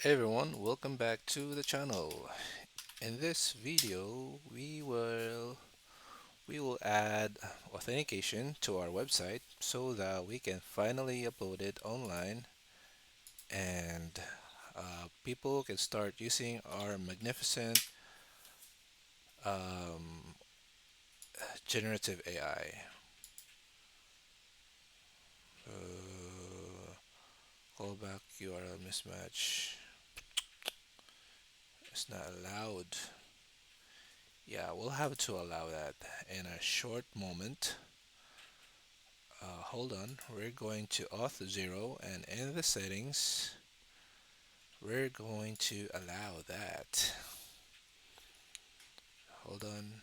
Hey everyone, welcome back to the channel. In this video, we will add authentication to our website so that we can finally upload it online and people can start using our magnificent um, generative AI. Uh, Callback URL mismatch. It's not allowed. Yeah, we'll have to allow that in a short moment. Hold on, we're going to auth 0 and in the settings we're going to allow that. Hold on.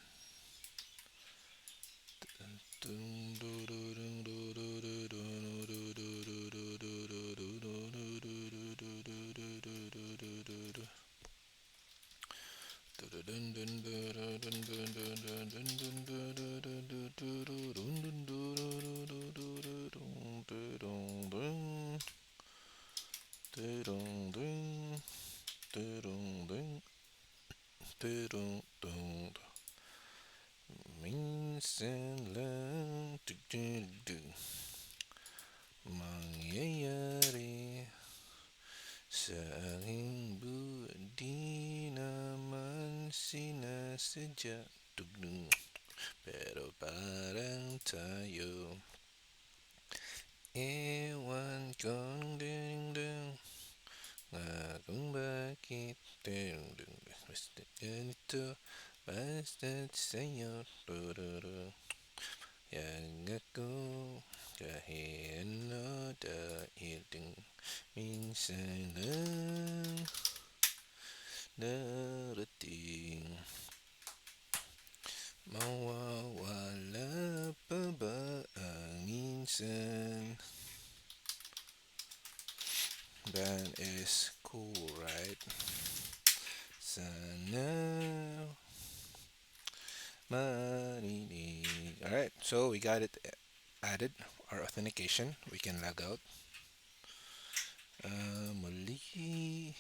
Minsan lang mangyayari sa aking di naman sinasadya tugtog pero parang tayo ewan kong ding nga kung bakit basta ganito basta't sa'yo tururu yang ako kahit ano dahil ding minsan lang darating mawawala pa ba ang minsan. That is cool, right? Sana marinig. Alright, so we got it added, our authentication. We can log out. Muli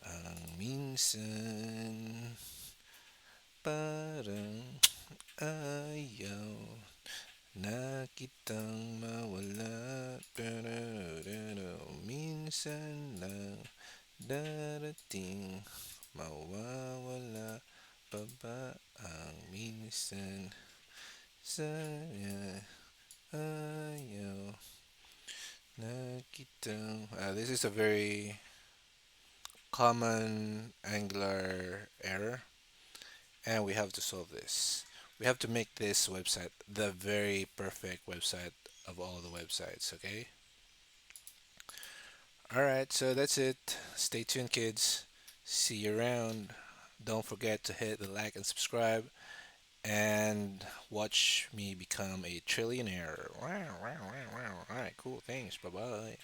ang minsan parang ayaw na kitang mawala pero minsan lang darating mawawala pa ba ang minsan sana ayaw na kitang this is a very common Angular error and we have to solve this. We have to make this website the very perfect website of all the websites, okay? Alright, so that's it. Stay tuned, kids. See you around. Don't forget to hit the like and subscribe and watch me become a trillionaire. Wow, wow, wow, wow. Alright, cool. Thanks. Bye bye.